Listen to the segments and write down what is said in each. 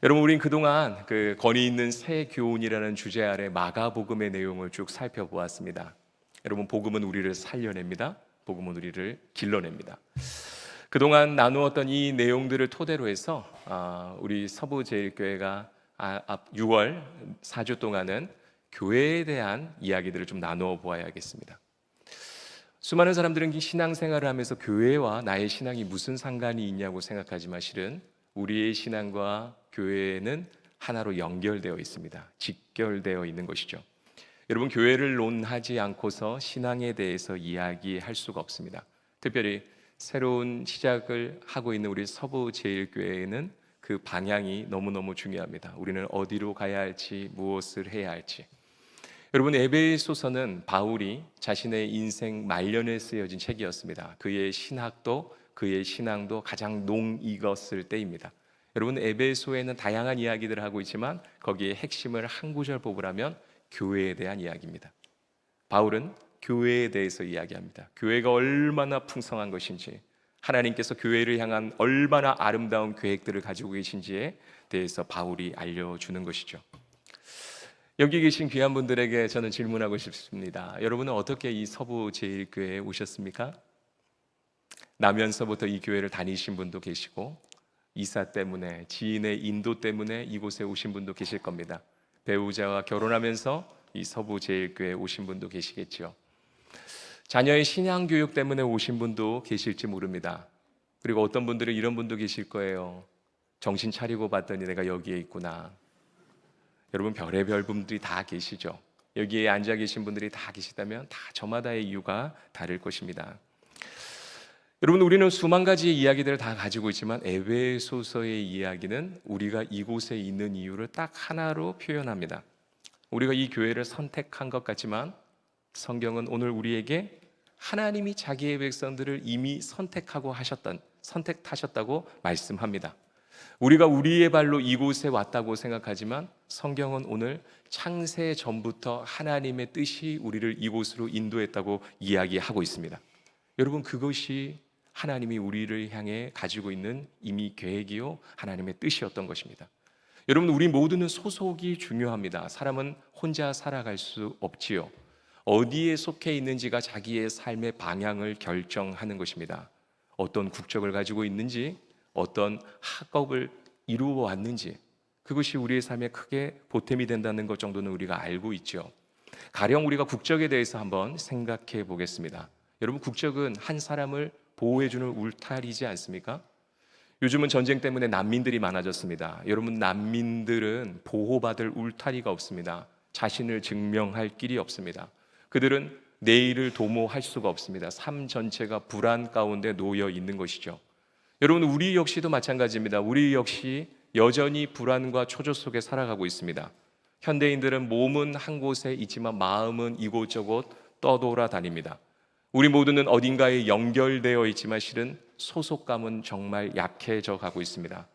여러분, 우린 그동안 그 권위 있는 새 교훈이라는 주제 아래 마가복음의 내용을 쭉 살펴보았습니다. 여러분, 복음은 우리를 살려냅니다. 복음은 우리를 길러냅니다. 그동안 나누었던 이 내용들을 토대로 해서 우리 서부제일교회가 6월 4주 동안은 교회에 대한 이야기들을 좀 나누어 보아야겠습니다. 수많은 사람들은 신앙생활을 하면서 교회와 나의 신앙이 무슨 상관이 있냐고 생각하지만 실은 우리의 신앙과 교회는 하나로 연결되어 있습니다. 직결되어 있는 것이죠. 여러분, 교회를 논하지 않고서 신앙에 대해서 이야기할 수가 없습니다. 특별히 새로운 시작을 하고 있는 우리 서부제일교회에는 그 방향이 너무너무 중요합니다. 우리는 어디로 가야 할지, 무엇을 해야 할지. 여러분, 에베소서는 바울이 자신의 인생 말년에 쓰여진 책이었습니다. 그의 신학도 그의 신앙도 가장 농익었을 때입니다. 여러분, 에베소에는 다양한 이야기들을 하고 있지만 거기에 핵심을 한 구절 뽑으라면 교회에 대한 이야기입니다. 바울은 교회에 대해서 이야기합니다. 교회가 얼마나 풍성한 것인지, 하나님께서 교회를 향한 얼마나 아름다운 계획들을 가지고 계신지에 대해서 바울이 알려주는 것이죠. 여기 계신 귀한 분들에게 저는 질문하고 싶습니다. 여러분은 어떻게 이 서부제일교회에 오셨습니까? 나면서부터 이 교회를 다니신 분도 계시고, 이사 때문에, 지인의 인도 때문에 이곳에 오신 분도 계실 겁니다. 배우자와 결혼하면서 이 서부제일교회에 오신 분도 계시겠죠. 자녀의 신앙교육 때문에 오신 분도 계실지 모릅니다. 그리고 어떤 분들은 이런 분도 계실 거예요. 정신 차리고 봤더니 내가 여기에 있구나. 여러분, 별의별 분들이 다 계시죠. 여기에 앉아 계신 분들이 다 계시다면 다 저마다의 이유가 다를 것입니다. 여러분, 우리는 수만 가지의 이야기들을 다 가지고 있지만 에베소서의 이야기는 우리가 이곳에 있는 이유를 딱 하나로 표현합니다. 우리가 이 교회를 선택한 것 같지만 성경은 오늘 우리에게 하나님이 자기의 백성들을 이미 선택하셨다고 말씀합니다. 우리가 우리의 발로 이곳에 왔다고 생각하지만 성경은 오늘 창세 전부터 하나님의 뜻이 우리를 이곳으로 인도했다고 이야기하고 있습니다. 여러분, 그것이 하나님이 우리를 향해 가지고 있는 이미 계획이요 하나님의 뜻이었던 것입니다. 여러분, 우리 모두는 소속이 중요합니다. 사람은 혼자 살아갈 수 없지요. 어디에 속해 있는지가 자기의 삶의 방향을 결정하는 것입니다. 어떤 국적을 가지고 있는지, 어떤 학업을 이루어 왔는지, 그것이 우리의 삶에 크게 보탬이 된다는 것 정도는 우리가 알고 있죠. 가령 우리가 국적에 대해서 한번 생각해 보겠습니다. 여러분, 국적은 한 사람을 보호해주는 울타리지 않습니까? 요즘은 전쟁 때문에 난민들이 많아졌습니다. 여러분, 난민들은 보호받을 울타리가 없습니다. 자신을 증명할 길이 없습니다. 그들은 내일을 도모할 수가 없습니다. 삶 전체가 불안 가운데 놓여 있는 것이죠. 여러분, 우리 역시도 마찬가지입니다. 우리 역시 여전히 불안과 초조 속에 살아가고 있습니다. 현대인들은 몸은 한 곳에 있지만 마음은 이곳저곳 떠돌아다닙니다. 우리 모두는 어딘가에 연결되어 있지만 실은 소속감은 정말 약해져 가고 있습니다.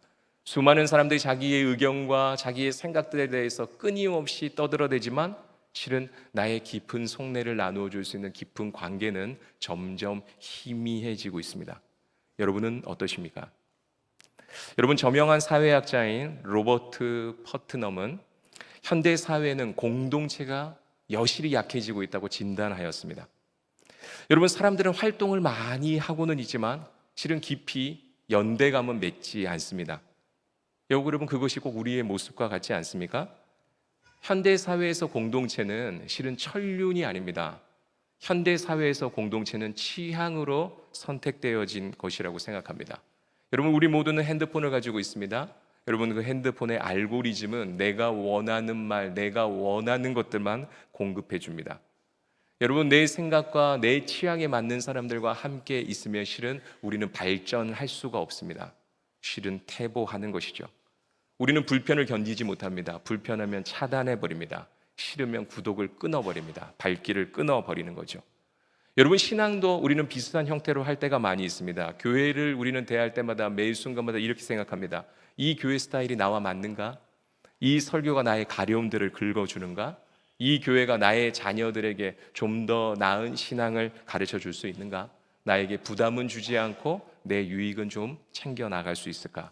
수많은 사람들이 자기의 의견과 자기의 생각들에 대해서 끊임없이 떠들어대지만 실은 나의 깊은 속내를 나누어 줄 수 있는 깊은 관계는 점점 희미해지고 있습니다. 여러분은 어떠십니까? 여러분, 저명한 사회학자인 로버트 퍼트넘은 현대 사회는 공동체가 여실히 약해지고 있다고 진단하였습니다. 여러분, 사람들은 활동을 많이 하고는 있지만 실은 깊이 연대감은 맺지 않습니다. 여러분, 그것이 꼭 우리의 모습과 같지 않습니까? 현대 사회에서 공동체는 실은 천륜이 아닙니다. 현대 사회에서 공동체는 취향으로 선택되어진 것이라고 생각합니다. 여러분, 우리 모두는 핸드폰을 가지고 있습니다. 여러분, 그 핸드폰의 알고리즘은 내가 원하는 말, 내가 원하는 것들만 공급해 줍니다. 여러분, 내 생각과 내 취향에 맞는 사람들과 함께 있으면 실은 우리는 발전할 수가 없습니다. 실은 퇴보하는 것이죠. 우리는 불편을 견디지 못합니다. 불편하면 차단해 버립니다. 싫으면 구독을 끊어버립니다. 발길을 끊어버리는 거죠. 여러분, 신앙도 우리는 비슷한 형태로 할 때가 많이 있습니다. 교회를 우리는 대할 때마다 매 순간마다 이렇게 생각합니다. 이 교회 스타일이 나와 맞는가? 이 설교가 나의 가려움들을 긁어주는가? 이 교회가 나의 자녀들에게 좀 더 나은 신앙을 가르쳐 줄 수 있는가? 나에게 부담은 주지 않고 내 유익은 좀 챙겨 나갈 수 있을까?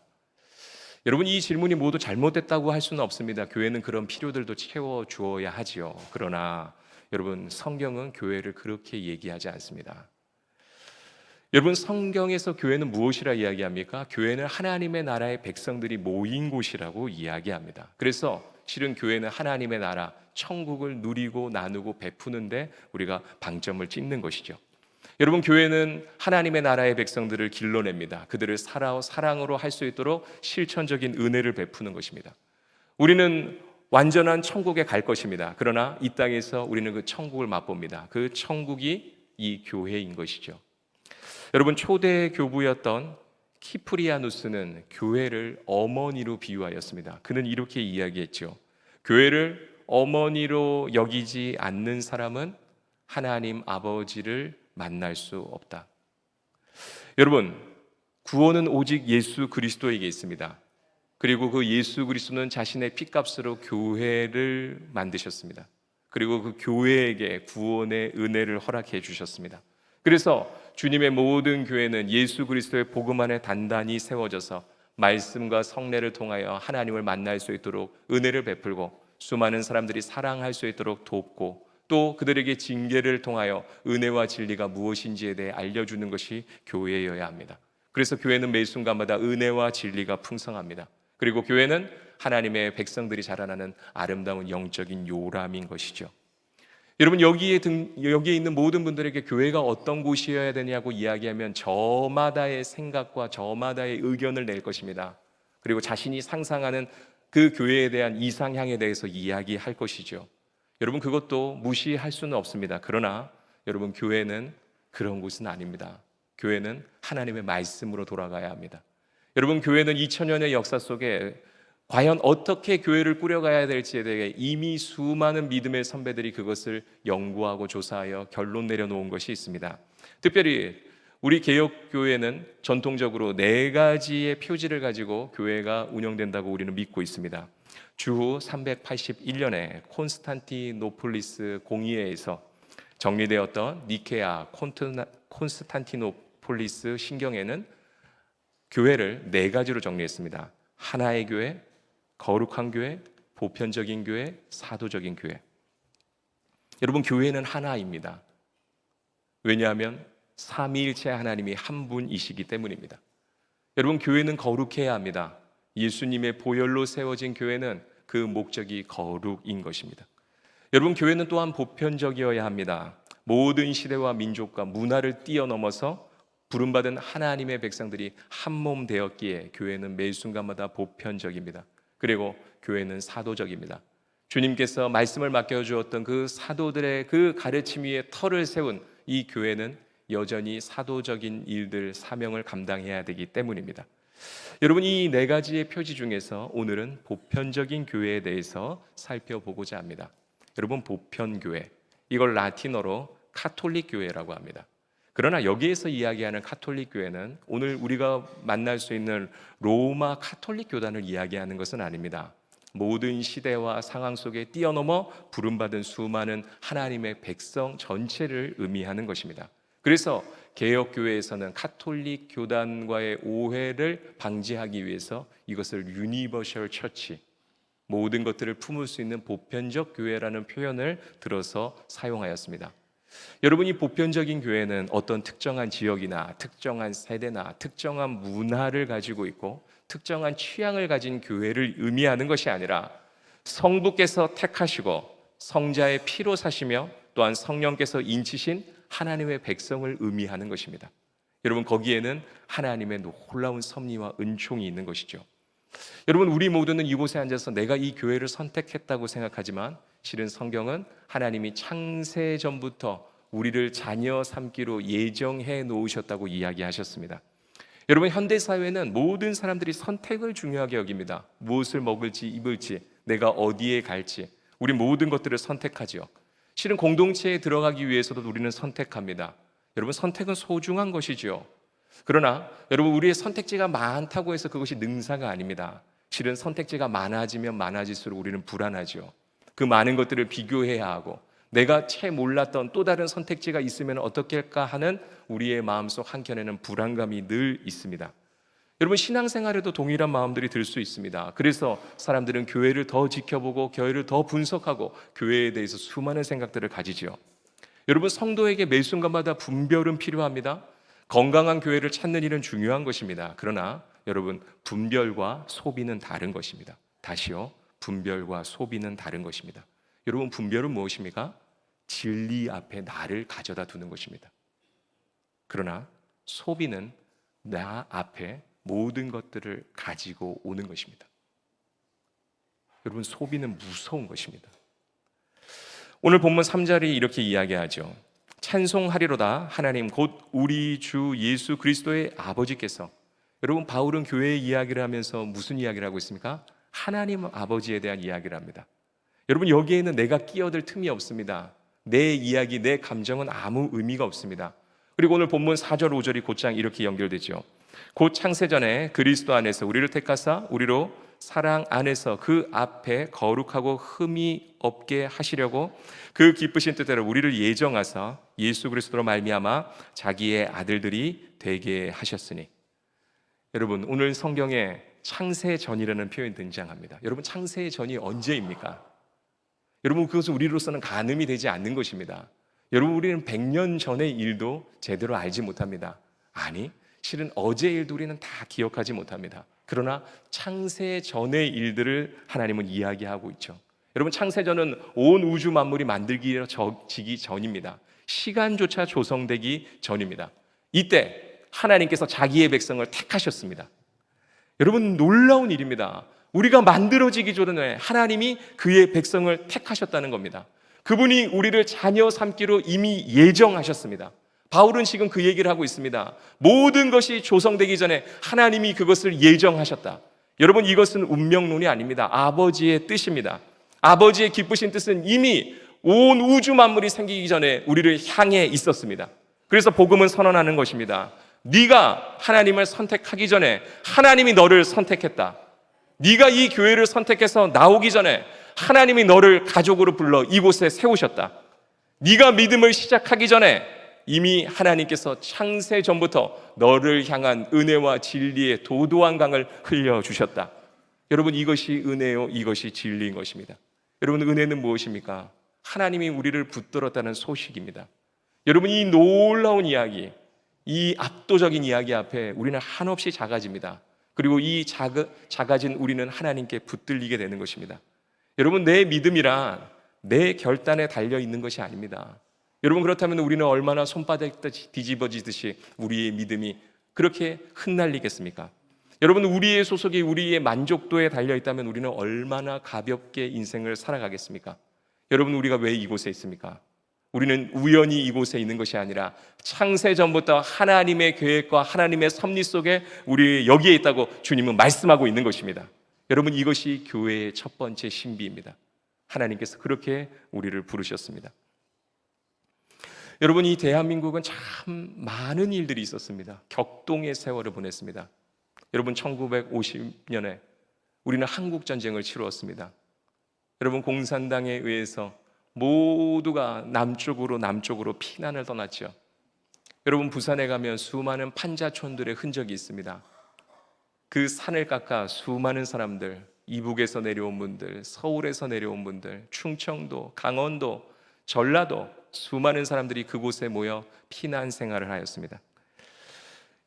여러분, 이 질문이 모두 잘못됐다고 할 수는 없습니다. 교회는 그런 필요들도 채워 주어야 하지요. 그러나 여러분, 성경은 교회를 그렇게 얘기하지 않습니다. 여러분, 성경에서 교회는 무엇이라 이야기합니까? 교회는 하나님의 나라의 백성들이 모인 곳이라고 이야기합니다. 그래서 실은 교회는 하나님의 나라, 천국을 누리고 나누고 베푸는데 우리가 방점을 찍는 것이죠. 여러분, 교회는 하나님의 나라의 백성들을 길러냅니다. 그들을 사랑으로 할 수 있도록 실천적인 은혜를 베푸는 것입니다. 우리는 완전한 천국에 갈 것입니다. 그러나 이 땅에서 우리는 그 천국을 맛봅니다. 그 천국이 이 교회인 것이죠. 여러분, 초대 교부였던 키프리아누스는 교회를 어머니로 비유하였습니다. 그는 이렇게 이야기했죠. 교회를 어머니로 여기지 않는 사람은 하나님 아버지를 만날 수 없다. 여러분, 구원은 오직 예수 그리스도에게 있습니다. 그리고 그 예수 그리스도는 자신의 피값으로 교회를 만드셨습니다. 그리고 그 교회에게 구원의 은혜를 허락해 주셨습니다. 그래서 주님의 모든 교회는 예수 그리스도의 복음 안에 단단히 세워져서 말씀과 성례를 통하여 하나님을 만날 수 있도록 은혜를 베풀고 수많은 사람들이 사랑할 수 있도록 돕고 또 그들에게 징계를 통하여 은혜와 진리가 무엇인지에 대해 알려주는 것이 교회여야 합니다. 그래서 교회는 매 순간마다 은혜와 진리가 풍성합니다. 그리고 교회는 하나님의 백성들이 자라나는 아름다운 영적인 요람인 것이죠. 여러분, 여기에 있는 모든 분들에게 교회가 어떤 곳이어야 되냐고 이야기하면 저마다의 생각과 저마다의 의견을 낼 것입니다. 그리고 자신이 상상하는 그 교회에 대한 이상향에 대해서 이야기할 것이죠. 여러분, 그것도 무시할 수는 없습니다. 그러나 여러분, 교회는 그런 곳은 아닙니다. 교회는 하나님의 말씀으로 돌아가야 합니다. 여러분, 교회는 2000년의 역사 속에 과연 어떻게 교회를 꾸려가야 될지에 대해 이미 수많은 믿음의 선배들이 그것을 연구하고 조사하여 결론 내려놓은 것이 있습니다. 특별히 우리 개혁교회는 전통적으로 4가지의 표지를 가지고 교회가 운영된다고 우리는 믿고 있습니다. 주후 381년에 콘스탄티노폴리스 공의회에서 정리되었던 니케아 콘스탄티노폴리스 신경에는 교회를 4가지로 정리했습니다. 하나의 교회, 거룩한 교회, 보편적인 교회, 사도적인 교회. 여러분, 교회는 하나입니다. 왜냐하면 삼위일체 하나님이 한 분이시기 때문입니다. 여러분, 교회는 거룩해야 합니다. 예수님의 보혈로 세워진 교회는 그 목적이 거룩인 것입니다. 여러분, 교회는 또한 보편적이어야 합니다. 모든 시대와 민족과 문화를 뛰어넘어서 부름받은 하나님의 백성들이 한 몸 되었기에 교회는 매 순간마다 보편적입니다. 그리고 교회는 사도적입니다. 주님께서 말씀을 맡겨주었던 그 사도들의 그 가르침 위에 터를 세운 이 교회는 여전히 사도적인 일들, 사명을 감당해야 되기 때문입니다. 여러분, 이 4가지의 표지 중에서 오늘은 보편적인 교회에 대해서 살펴보고자 합니다. 여러분, 보편교회, 이걸 라틴어로 카톨릭 교회라고 합니다. 그러나 여기에서 이야기하는 카톨릭 교회는 오늘 우리가 만날 수 있는 로마 카톨릭 교단을 이야기하는 것은 아닙니다. 모든 시대와 상황 속에 뛰어넘어 부름받은 수많은 하나님의 백성 전체를 의미하는 것입니다. 그래서 개혁교회에서는 카톨릭 교단과의 오해를 방지하기 위해서 이것을 유니버셜 처치, 모든 것들을 품을 수 있는 보편적 교회라는 표현을 들어서 사용하였습니다. 여러분, 이 보편적인 교회는 어떤 특정한 지역이나 특정한 세대나 특정한 문화를 가지고 있고 특정한 취향을 가진 교회를 의미하는 것이 아니라 성부께서 택하시고 성자의 피로 사시며 또한 성령께서 인치신 하나님의 백성을 의미하는 것입니다. 여러분, 거기에는 하나님의 놀라운 섭리와 은총이 있는 것이죠. 여러분, 우리 모두는 이곳에 앉아서 내가 이 교회를 선택했다고 생각하지만 실은 성경은 하나님이 창세 전부터 우리를 자녀 삼기로 예정해 놓으셨다고 이야기하셨습니다. 여러분, 현대 사회는 모든 사람들이 선택을 중요하게 여깁니다. 무엇을 먹을지 입을지, 내가 어디에 갈지, 우리 모든 것들을 선택하지요. 실은 공동체에 들어가기 위해서도 우리는 선택합니다. 여러분, 선택은 소중한 것이지요. 그러나 여러분, 우리의 선택지가 많다고 해서 그것이 능사가 아닙니다. 실은 선택지가 많아지면 많아질수록 우리는 불안하죠. 그 많은 것들을 비교해야 하고 내가 채 몰랐던 또 다른 선택지가 있으면 어떻게 할까 하는 우리의 마음속 한켠에는 불안감이 늘 있습니다. 여러분, 신앙생활에도 동일한 마음들이 들 수 있습니다. 그래서 사람들은 교회를 더 지켜보고 교회를 더 분석하고 교회에 대해서 수많은 생각들을 가지죠. 여러분, 성도에게 매 순간마다 분별은 필요합니다. 건강한 교회를 찾는 일은 중요한 것입니다. 그러나 여러분, 분별과 소비는 다른 것입니다. 다시요, 분별과 소비는 다른 것입니다. 여러분, 분별은 무엇입니까? 진리 앞에 나를 가져다 두는 것입니다. 그러나 소비는 나 앞에 모든 것들을 가지고 오는 것입니다. 여러분, 소비는 무서운 것입니다. 오늘 본문 3절이 이렇게 이야기하죠. 찬송하리로다 하나님 곧 우리 주 예수 그리스도의 아버지께서. 여러분, 바울은 교회의 이야기를 하면서 무슨 이야기를 하고 있습니까? 하나님 아버지에 대한 이야기를 합니다. 여러분, 여기에는 내가 끼어들 틈이 없습니다. 내 이야기, 내 감정은 아무 의미가 없습니다. 그리고 오늘 본문 4절 5절이 곧장 이렇게 연결되죠. 곧 창세전에 그리스도 안에서 우리를 택하사 우리로 사랑 안에서 그 앞에 거룩하고 흠이 없게 하시려고 그 기쁘신 뜻대로 우리를 예정하사 예수 그리스도로 말미암아 자기의 아들들이 되게 하셨으니. 여러분, 오늘 성경에 창세전이라는 표현이 등장합니다. 여러분, 창세전이 언제입니까? 여러분, 그것은 우리로서는 가늠이 되지 않는 것입니다. 여러분, 우리는 100년 전의 일도 제대로 알지 못합니다. 아니, 실은 어제의 일도 우리는 다 기억하지 못합니다. 그러나 창세 전의 일들을 하나님은 이야기하고 있죠. 여러분, 창세전은 온 우주 만물이 만들어지기 전입니다. 시간조차 조성되기 전입니다. 이때 하나님께서 자기의 백성을 택하셨습니다. 여러분, 놀라운 일입니다. 우리가 만들어지기 전에 하나님이 그의 백성을 택하셨다는 겁니다. 그분이 우리를 자녀 삼기로 이미 예정하셨습니다. 바울은 지금 그 얘기를 하고 있습니다. 모든 것이 조성되기 전에 하나님이 그것을 예정하셨다. 여러분, 이것은 운명론이 아닙니다. 아버지의 뜻입니다. 아버지의 기쁘신 뜻은 이미 온 우주 만물이 생기기 전에 우리를 향해 있었습니다. 그래서 복음은 선언하는 것입니다. 네가 하나님을 선택하기 전에 하나님이 너를 선택했다. 네가 이 교회를 선택해서 나오기 전에 하나님이 너를 가족으로 불러 이곳에 세우셨다. 네가 믿음을 시작하기 전에 이미 하나님께서 창세 전부터 너를 향한 은혜와 진리의 도도한 강을 흘려주셨다. 여러분, 이것이 은혜요, 이것이 진리인 것입니다. 여러분, 은혜는 무엇입니까? 하나님이 우리를 붙들었다는 소식입니다. 여러분, 이 놀라운 이야기, 이 압도적인 이야기 앞에 우리는 한없이 작아집니다. 그리고 이 작아진 우리는 하나님께 붙들리게 되는 것입니다. 여러분, 내 믿음이란 내 결단에 달려 있는 것이 아닙니다. 여러분, 그렇다면 우리는 얼마나 손바닥 뒤집어지듯이 우리의 믿음이 그렇게 흩날리겠습니까? 여러분, 우리의 소속이 우리의 만족도에 달려 있다면 우리는 얼마나 가볍게 인생을 살아가겠습니까? 여러분, 우리가 왜 이곳에 있습니까? 우리는 우연히 이곳에 있는 것이 아니라 창세 전부터 하나님의 계획과 하나님의 섭리 속에 우리 여기에 있다고 주님은 말씀하고 있는 것입니다. 여러분, 이것이 교회의 첫 번째 신비입니다. 하나님께서 그렇게 우리를 부르셨습니다. 여러분, 이 대한민국은 참 많은 일들이 있었습니다. 격동의 세월을 보냈습니다. 여러분, 1950년에 우리는 한국전쟁을 치루었습니다. 여러분, 공산당에 의해서 모두가 남쪽으로 피난을 떠났죠. 여러분, 부산에 가면 수많은 판자촌들의 흔적이 있습니다. 그 산을 깎아 수많은 사람들, 이북에서 내려온 분들, 서울에서 내려온 분들, 충청도, 강원도, 전라도 수많은 사람들이 그곳에 모여 피난 생활을 하였습니다.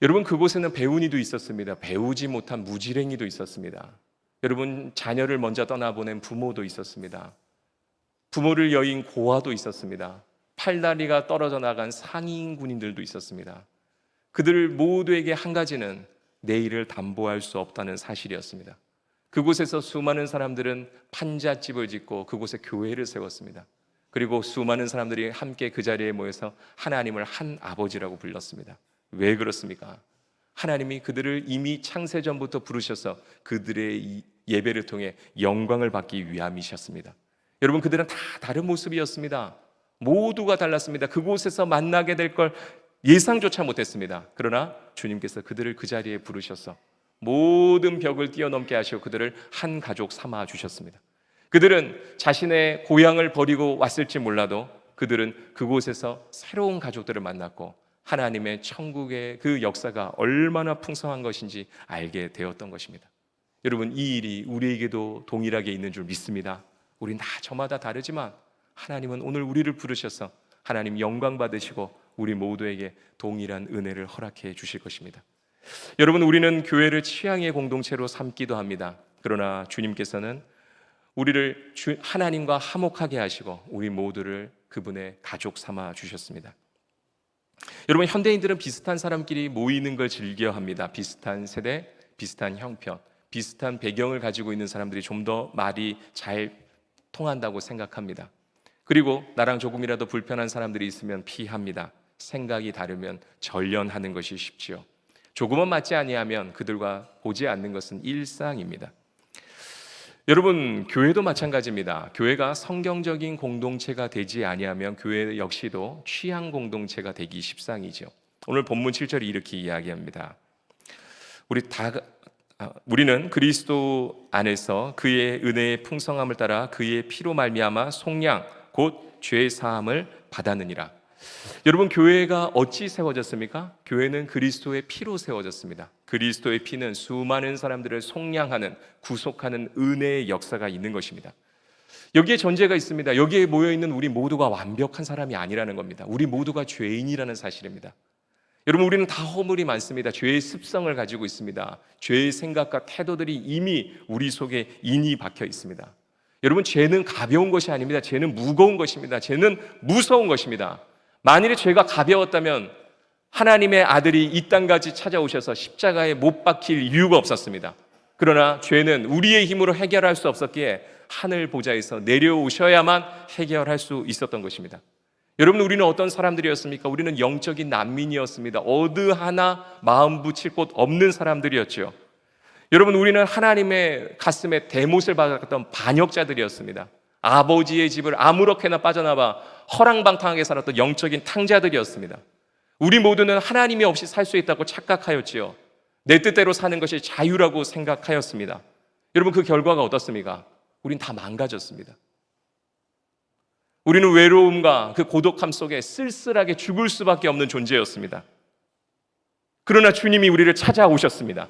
여러분, 그곳에는 배운이도 있었습니다. 배우지 못한 무지랭이도 있었습니다. 여러분, 자녀를 먼저 떠나보낸 부모도 있었습니다. 부모를 여인 고아도 있었습니다. 팔다리가 떨어져 나간 상인 군인들도 있었습니다. 그들 모두에게 한 가지는 내일을 담보할 수 없다는 사실이었습니다. 그곳에서 수많은 사람들은 판잣집을 짓고 그곳에 교회를 세웠습니다. 그리고 수많은 사람들이 함께 그 자리에 모여서 하나님을 한 아버지라고 불렀습니다. 왜 그렇습니까? 하나님이 그들을 이미 창세전부터 부르셔서 그들의 예배를 통해 영광을 받기 위함이셨습니다. 여러분, 그들은 다 다른 모습이었습니다. 모두가 달랐습니다. 그곳에서 만나게 될 걸 예상조차 못했습니다. 그러나 주님께서 그들을 그 자리에 부르셔서 모든 벽을 뛰어넘게 하시고 그들을 한 가족 삼아 주셨습니다. 그들은 자신의 고향을 버리고 왔을지 몰라도 그들은 그곳에서 새로운 가족들을 만났고 하나님의 천국의 그 역사가 얼마나 풍성한 것인지 알게 되었던 것입니다. 여러분, 이 일이 우리에게도 동일하게 있는 줄 믿습니다. 우린 다 저마다 다르지만 하나님은 오늘 우리를 부르셔서 하나님 영광 받으시고 우리 모두에게 동일한 은혜를 허락해 주실 것입니다. 여러분, 우리는 교회를 취향의 공동체로 삼기도 합니다. 그러나 주님께서는 우리를 하나님과 화목하게 하시고 우리 모두를 그분의 가족 삼아 주셨습니다. 여러분, 현대인들은 비슷한 사람끼리 모이는 걸 즐겨합니다. 비슷한 세대, 비슷한 형편, 비슷한 배경을 가지고 있는 사람들이 좀 더 말이 잘 통한다고 생각합니다. 그리고 나랑 조금이라도 불편한 사람들이 있으면 피합니다. 생각이 다르면 절연하는 것이 쉽지요. 조금은 맞지 아니하면 그들과 보지 않는 것은 일상입니다. 여러분, 교회도 마찬가지입니다. 교회가 성경적인 공동체가 되지 아니하면 교회 역시도 취향 공동체가 되기 십상이죠. 오늘 본문 7절이 이렇게 이야기합니다. 우리는 그리스도 안에서 그의 은혜의 풍성함을 따라 그의 피로 말미암아 속량 곧 죄 사함을 받았느니라. 여러분, 교회가 어찌 세워졌습니까? 교회는 그리스도의 피로 세워졌습니다. 그리스도의 피는 수많은 사람들을 속량하는, 구속하는 은혜의 역사가 있는 것입니다. 여기에 전제가 있습니다. 여기에 모여있는 우리 모두가 완벽한 사람이 아니라는 겁니다. 우리 모두가 죄인이라는 사실입니다. 여러분, 우리는 다 허물이 많습니다. 죄의 습성을 가지고 있습니다. 죄의 생각과 태도들이 이미 우리 속에 인이 박혀 있습니다. 여러분, 죄는 가벼운 것이 아닙니다. 죄는 무거운 것입니다. 죄는 무서운 것입니다. 만일에 죄가 가벼웠다면 하나님의 아들이 이 땅까지 찾아오셔서 십자가에 못 박힐 이유가 없었습니다. 그러나 죄는 우리의 힘으로 해결할 수 없었기에 하늘 보좌에서 내려오셔야만 해결할 수 있었던 것입니다. 여러분, 우리는 어떤 사람들이었습니까? 우리는 영적인 난민이었습니다. 어느 하나 마음 붙일 곳 없는 사람들이었죠. 여러분, 우리는 하나님의 가슴에 대못을 받았던 반역자들이었습니다. 아버지의 집을 아무렇게나 빠져나와 허랑방탕하게 살았던 영적인 탕자들이었습니다. 우리 모두는 하나님이 없이 살 수 있다고 착각하였지요. 내 뜻대로 사는 것이 자유라고 생각하였습니다. 여러분, 그 결과가 어떻습니까? 우린 다 망가졌습니다. 우리는 외로움과 그 고독함 속에 쓸쓸하게 죽을 수밖에 없는 존재였습니다. 그러나 주님이 우리를 찾아오셨습니다.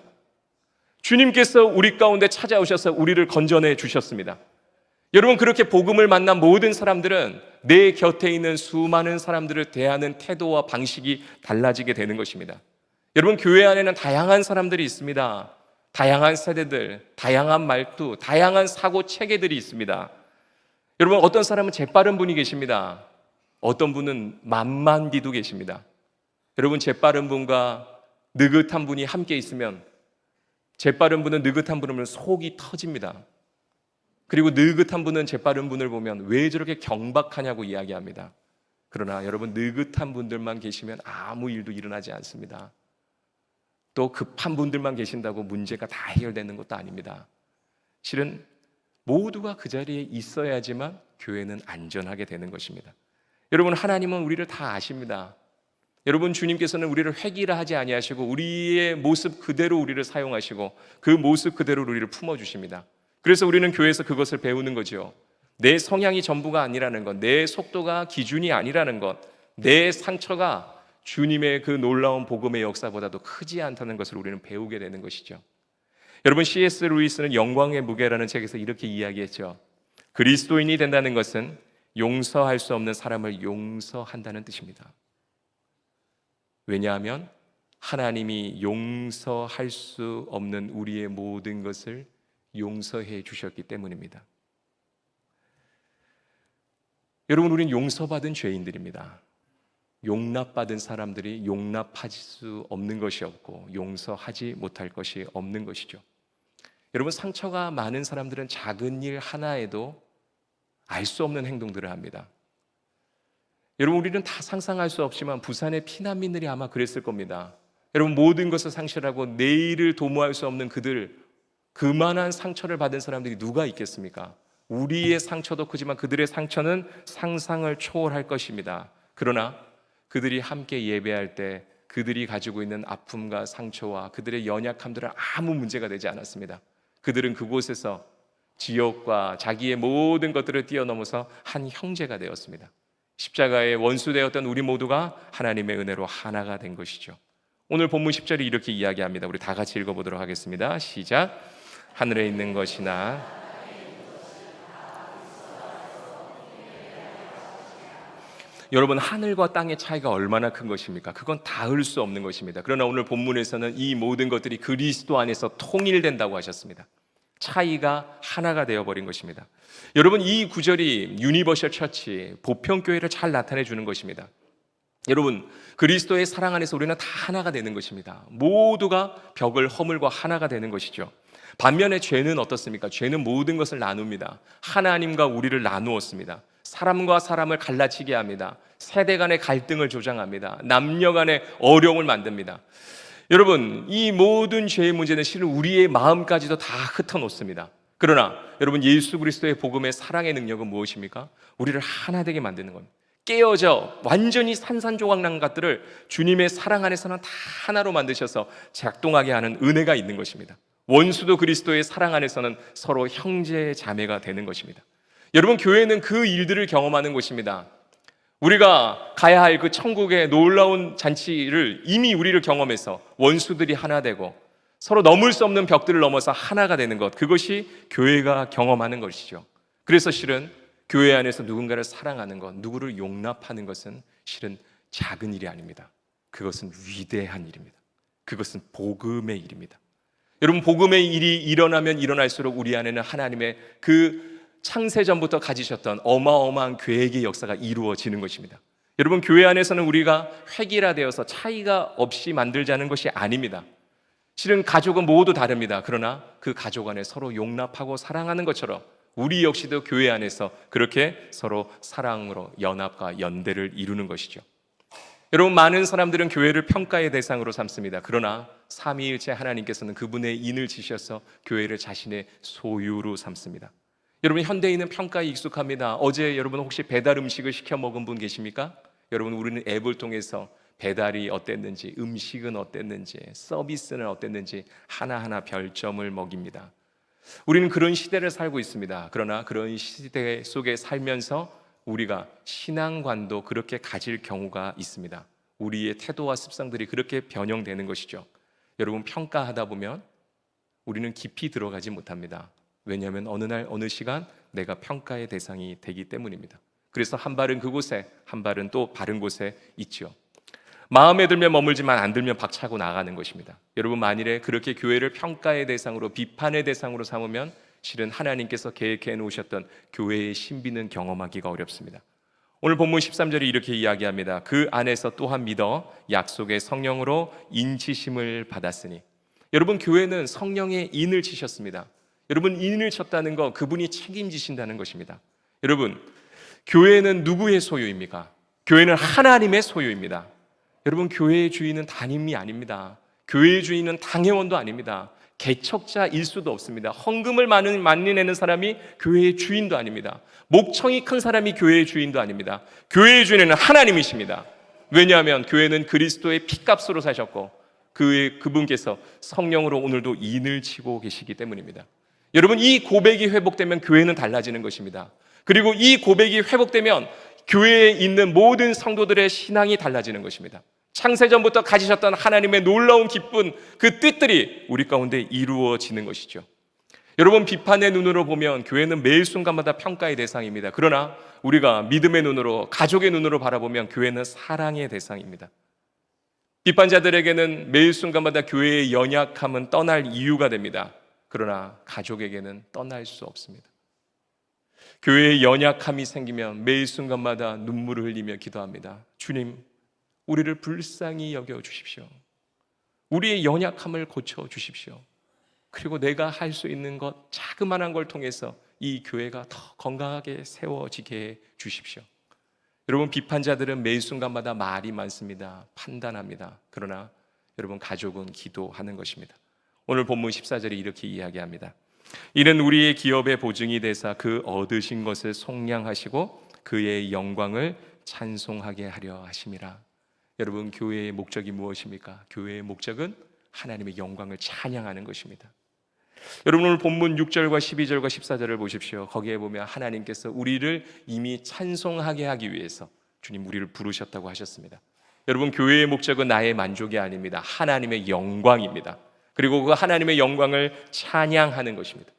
주님께서 우리 가운데 찾아오셔서 우리를 건져내 주셨습니다. 여러분, 그렇게 복음을 만난 모든 사람들은 내 곁에 있는 수많은 사람들을 대하는 태도와 방식이 달라지게 되는 것입니다. 여러분, 교회 안에는 다양한 사람들이 있습니다. 다양한 세대들, 다양한 말투, 다양한 사고 체계들이 있습니다. 여러분, 어떤 사람은 재빠른 분이 계십니다. 어떤 분은 만만디도 계십니다. 여러분, 재빠른 분과 느긋한 분이 함께 있으면 재빠른 분은 느긋한 분을 보면 속이 터집니다. 그리고 느긋한 분은 재빠른 분을 보면 왜 저렇게 경박하냐고 이야기합니다. 그러나 여러분, 느긋한 분들만 계시면 아무 일도 일어나지 않습니다. 또 급한 분들만 계신다고 문제가 다 해결되는 것도 아닙니다. 실은 모두가 그 자리에 있어야지만 교회는 안전하게 되는 것입니다. 여러분, 하나님은 우리를 다 아십니다. 여러분, 주님께서는 우리를 획일화 하지 아니하시고 우리의 모습 그대로 우리를 사용하시고 그 모습 그대로 우리를 품어주십니다. 그래서 우리는 교회에서 그것을 배우는 거죠. 내 성향이 전부가 아니라는 것, 내 속도가 기준이 아니라는 것, 내 상처가 주님의 그 놀라운 복음의 역사보다도 크지 않다는 것을 우리는 배우게 되는 것이죠. 여러분, C.S. 루이스는 영광의 무게라는 책에서 이렇게 이야기했죠. 그리스도인이 된다는 것은 용서할 수 없는 사람을 용서한다는 뜻입니다. 왜냐하면 하나님이 용서할 수 없는 우리의 모든 것을 용서해 주셨기 때문입니다. 여러분, 우리는 용서받은 죄인들입니다. 용납받은 사람들이 용납할 수 없는 것이 없고 용서하지 못할 것이 없는 것이죠. 여러분, 상처가 많은 사람들은 작은 일 하나에도 알 수 없는 행동들을 합니다. 여러분, 우리는 다 상상할 수 없지만 부산의 피난민들이 아마 그랬을 겁니다. 여러분, 모든 것을 상실하고 내일을 도모할 수 없는 그들, 그만한 상처를 받은 사람들이 누가 있겠습니까? 우리의 상처도 크지만 그들의 상처는 상상을 초월할 것입니다. 그러나 그들이 함께 예배할 때 그들이 가지고 있는 아픔과 상처와 그들의 연약함들은 아무 문제가 되지 않았습니다. 그들은 그곳에서 지옥과 자기의 모든 것들을 뛰어넘어서 한 형제가 되었습니다. 십자가의 원수되었던 우리 모두가 하나님의 은혜로 하나가 된 것이죠. 오늘 본문 10절이 이렇게 이야기합니다. 우리 다 같이 읽어보도록 하겠습니다. 시작. 하늘에 있는 것이나 여러분, 하늘과 땅의 차이가 얼마나 큰 것입니까? 그건 닿을 수 없는 것입니다. 그러나 오늘 본문에서는 이 모든 것들이 그리스도 안에서 통일된다고 하셨습니다. 차이가 하나가 되어버린 것입니다. 여러분, 이 구절이 유니버셜 처치, 보편교회를 잘 나타내 주는 것입니다. 여러분, 그리스도의 사랑 안에서 우리는 다 하나가 되는 것입니다. 모두가 벽을 허물고 하나가 되는 것이죠. 반면에 죄는 어떻습니까? 죄는 모든 것을 나눕니다. 하나님과 우리를 나누었습니다. 사람과 사람을 갈라치게 합니다. 세대 간의 갈등을 조장합니다. 남녀 간의 어려움을 만듭니다. 여러분, 이 모든 죄의 문제는 실은 우리의 마음까지도 다 흩어놓습니다. 그러나 여러분, 예수 그리스도의 복음의 사랑의 능력은 무엇입니까? 우리를 하나 되게 만드는 겁니다. 깨어져 완전히 산산조각난 것들을 주님의 사랑 안에서는 다 하나로 만드셔서 작동하게 하는 은혜가 있는 것입니다. 원수도 그리스도의 사랑 안에서는 서로 형제 자매가 되는 것입니다. 여러분, 교회는 그 일들을 경험하는 곳입니다. 우리가 가야 할 그 천국의 놀라운 잔치를 이미 우리를 경험해서 원수들이 하나 되고 서로 넘을 수 없는 벽들을 넘어서 하나가 되는 것, 그것이 교회가 경험하는 것이죠. 그래서 실은 교회 안에서 누군가를 사랑하는 것, 누구를 용납하는 것은 실은 작은 일이 아닙니다. 그것은 위대한 일입니다. 그것은 복음의 일입니다. 여러분, 복음의 일이 일어나면 일어날수록 우리 안에는 하나님의 그 창세전부터 가지셨던 어마어마한 계획의 역사가 이루어지는 것입니다. 여러분, 교회 안에서는 우리가 획일화되어서 차이가 없이 만들자는 것이 아닙니다. 실은 가족은 모두 다릅니다. 그러나 그 가족 안에 서로 용납하고 사랑하는 것처럼 우리 역시도 교회 안에서 그렇게 서로 사랑으로 연합과 연대를 이루는 것이죠. 여러분, 많은 사람들은 교회를 평가의 대상으로 삼습니다. 그러나 삼위일체 하나님께서는 그분의 인을 지셔서 교회를 자신의 소유로 삼습니다. 여러분, 현대인은 평가에 익숙합니다. 어제 여러분 혹시 배달 음식을 시켜 먹은 분 계십니까? 여러분, 우리는 앱을 통해서 배달이 어땠는지, 음식은 어땠는지, 서비스는 어땠는지 하나하나 별점을 먹입니다. 우리는 그런 시대를 살고 있습니다. 그러나 그런 시대 속에 살면서 우리가 신앙관도 그렇게 가질 경우가 있습니다. 우리의 태도와 습성들이 그렇게 변형되는 것이죠. 여러분, 평가하다 보면 우리는 깊이 들어가지 못합니다. 왜냐하면 어느 날 어느 시간 내가 평가의 대상이 되기 때문입니다. 그래서 한 발은 그곳에, 한 발은 또 바른 곳에 있죠. 마음에 들면 머물지만 안 들면 박차고 나가는 것입니다. 여러분, 만일에 그렇게 교회를 평가의 대상으로, 비판의 대상으로 삼으면 실은 하나님께서 계획해 놓으셨던 교회의 신비는 경험하기가 어렵습니다. 오늘 본문 13절이 이렇게 이야기합니다. 그 안에서 또한 믿어 약속의 성령으로 인치심을 받았으니. 여러분, 교회는 성령의 인을 치셨습니다. 여러분, 인을 쳤다는 거, 그분이 책임지신다는 것입니다. 여러분, 교회는 누구의 소유입니까? 교회는 하나님의 소유입니다. 여러분, 교회의 주인은 담임이 아닙니다. 교회의 주인은 당회원도 아닙니다. 개척자일 수도 없습니다. 헌금을 많이 내는 사람이 교회의 주인도 아닙니다. 목청이 큰 사람이 교회의 주인도 아닙니다. 교회의 주인은 하나님이십니다. 왜냐하면 교회는 그리스도의 피값으로 사셨고 그분께서 성령으로 오늘도 인을 치고 계시기 때문입니다. 여러분, 이 고백이 회복되면 교회는 달라지는 것입니다. 그리고 이 고백이 회복되면 교회에 있는 모든 성도들의 신앙이 달라지는 것입니다. 창세전부터 가지셨던 하나님의 놀라운 기쁜 그 뜻들이 우리 가운데 이루어지는 것이죠. 여러분, 비판의 눈으로 보면 교회는 매일 순간마다 평가의 대상입니다. 그러나 우리가 믿음의 눈으로, 가족의 눈으로 바라보면 교회는 사랑의 대상입니다. 비판자들에게는 매일 순간마다 교회의 연약함은 떠날 이유가 됩니다. 그러나 가족에게는 떠날 수 없습니다. 교회의 연약함이 생기면 매일 순간마다 눈물을 흘리며 기도합니다. 주님, 우리를 불쌍히 여겨 주십시오. 우리의 연약함을 고쳐 주십시오. 그리고 내가 할 수 있는 것, 자그마한 걸 통해서 이 교회가 더 건강하게 세워지게 해 주십시오. 여러분, 비판자들은 매일 순간마다 말이 많습니다. 판단합니다. 그러나 여러분, 가족은 기도하는 것입니다. 오늘 본문 14절이 이렇게 이야기합니다. 이는 우리의 기업의 보증이 되사 그 얻으신 것을 속량하시고 그의 영광을 찬송하게 하려 하심이라. 여러분, 교회의 목적이 무엇입니까? 교회의 목적은 하나님의 영광을 찬양하는 것입니다. 여러분, 오늘 본문 6절과 12절과 14절을 보십시오. 거기에 보면 하나님께서 우리를 이미 찬송하게 하기 위해서 주님 우리를 부르셨다고 하셨습니다. 여러분, 교회의 목적은 나의 만족이 아닙니다. 하나님의 영광입니다. 그리고 그 하나님의 영광을 찬양하는 것입니다.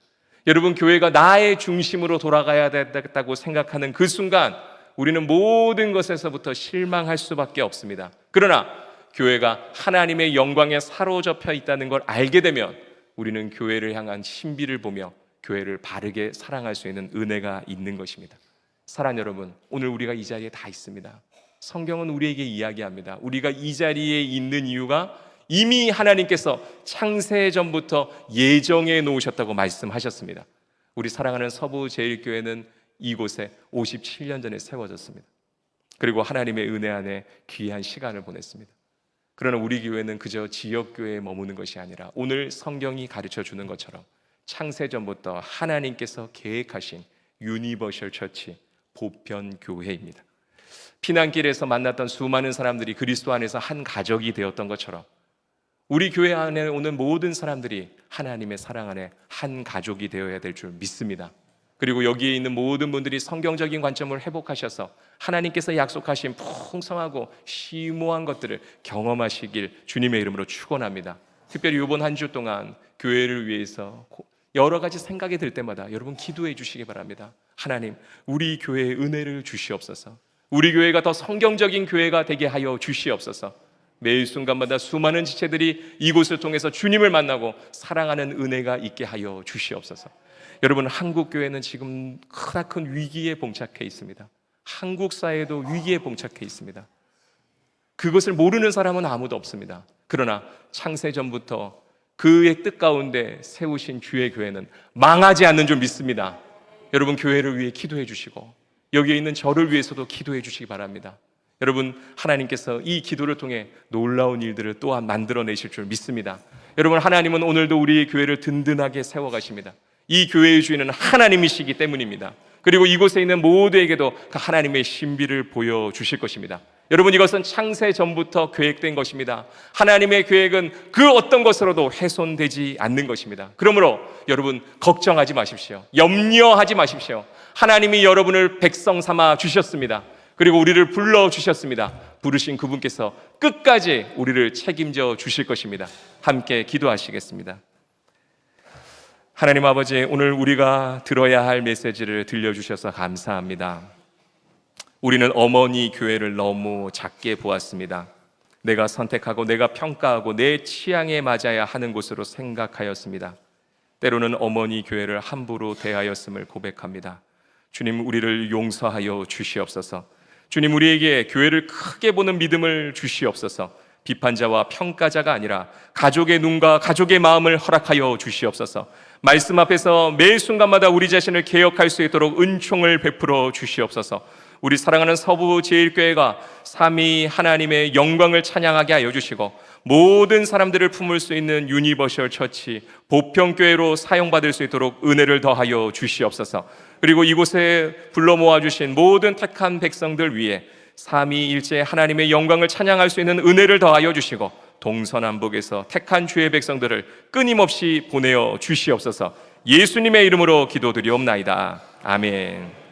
여러분, 교회가 나의 중심으로 돌아가야 되겠다고 생각하는 그 순간 우리는 모든 것에서부터 실망할 수밖에 없습니다. 그러나 교회가 하나님의 영광에 사로잡혀 있다는 걸 알게 되면 우리는 교회를 향한 신비를 보며 교회를 바르게 사랑할 수 있는 은혜가 있는 것입니다. 사랑 여러분, 오늘 우리가 이 자리에 다 있습니다. 성경은 우리에게 이야기합니다. 우리가 이 자리에 있는 이유가 이미 하나님께서 창세 전부터 예정해 놓으셨다고 말씀하셨습니다. 우리 사랑하는 서부제일교회는 이곳에 57년 전에 세워졌습니다. 그리고 하나님의 은혜 안에 귀한 시간을 보냈습니다. 그러나 우리 교회는 그저 지역교회에 머무는 것이 아니라 오늘 성경이 가르쳐 주는 것처럼 창세 전부터 하나님께서 계획하신 유니버셜 처치, 보편교회입니다. 피난길에서 만났던 수많은 사람들이 그리스도 안에서 한 가족이 되었던 것처럼 우리 교회 안에 오는 모든 사람들이 하나님의 사랑 안에 한 가족이 되어야 될 줄 믿습니다. 그리고 여기에 있는 모든 분들이 성경적인 관점을 회복하셔서 하나님께서 약속하신 풍성하고 심오한 것들을 경험하시길 주님의 이름으로 축원합니다. 특별히 이번 한 주 동안 교회를 위해서 여러 가지 생각이 들 때마다 여러분 기도해 주시기 바랍니다. 하나님, 우리 교회에 은혜를 주시옵소서. 우리 교회가 더 성경적인 교회가 되게 하여 주시옵소서. 매일 순간마다 수많은 지체들이 이곳을 통해서 주님을 만나고 사랑하는 은혜가 있게 하여 주시옵소서. 여러분, 한국 교회는 지금 크나큰 위기에 봉착해 있습니다. 한국 사회도 위기에 봉착해 있습니다. 그것을 모르는 사람은 아무도 없습니다. 그러나 창세 전부터 그의 뜻 가운데 세우신 주의 교회는 망하지 않는 줄 믿습니다. 여러분, 교회를 위해 기도해 주시고 여기에 있는 저를 위해서도 기도해 주시기 바랍니다. 여러분, 하나님께서 이 기도를 통해 놀라운 일들을 또한 만들어내실 줄 믿습니다. 여러분, 하나님은 오늘도 우리의 교회를 든든하게 세워가십니다. 이 교회의 주인은 하나님이시기 때문입니다. 그리고 이곳에 있는 모두에게도 그 하나님의 신비를 보여주실 것입니다. 여러분, 이것은 창세 전부터 계획된 것입니다. 하나님의 계획은 그 어떤 것으로도 훼손되지 않는 것입니다. 그러므로 여러분, 걱정하지 마십시오. 염려하지 마십시오. 하나님이 여러분을 백성 삼아 주셨습니다. 그리고 우리를 불러주셨습니다. 부르신 그분께서 끝까지 우리를 책임져 주실 것입니다. 함께 기도하시겠습니다. 하나님 아버지, 오늘 우리가 들어야 할 메시지를 들려주셔서 감사합니다. 우리는 어머니 교회를 너무 작게 보았습니다. 내가 선택하고 내가 평가하고 내 취향에 맞아야 하는 곳으로 생각하였습니다. 때로는 어머니 교회를 함부로 대하였음을 고백합니다. 주님, 우리를 용서하여 주시옵소서. 주님, 우리에게 교회를 크게 보는 믿음을 주시옵소서. 비판자와 평가자가 아니라 가족의 눈과 가족의 마음을 허락하여 주시옵소서. 말씀 앞에서 매 순간마다 우리 자신을 개혁할 수 있도록 은총을 베풀어 주시옵소서. 우리 사랑하는 서부제일교회가 삼위 하나님의 영광을 찬양하게 하여 주시고 모든 사람들을 품을 수 있는 유니버셜 처치, 보편교회로 사용받을 수 있도록 은혜를 더하여 주시옵소서. 그리고 이곳에 불러 모아주신 모든 택한 백성들 위해 삼위일체 하나님의 영광을 찬양할 수 있는 은혜를 더하여 주시고 동서남북에서 택한 주의 백성들을 끊임없이 보내어 주시옵소서. 예수님의 이름으로 기도드리옵나이다. 아멘.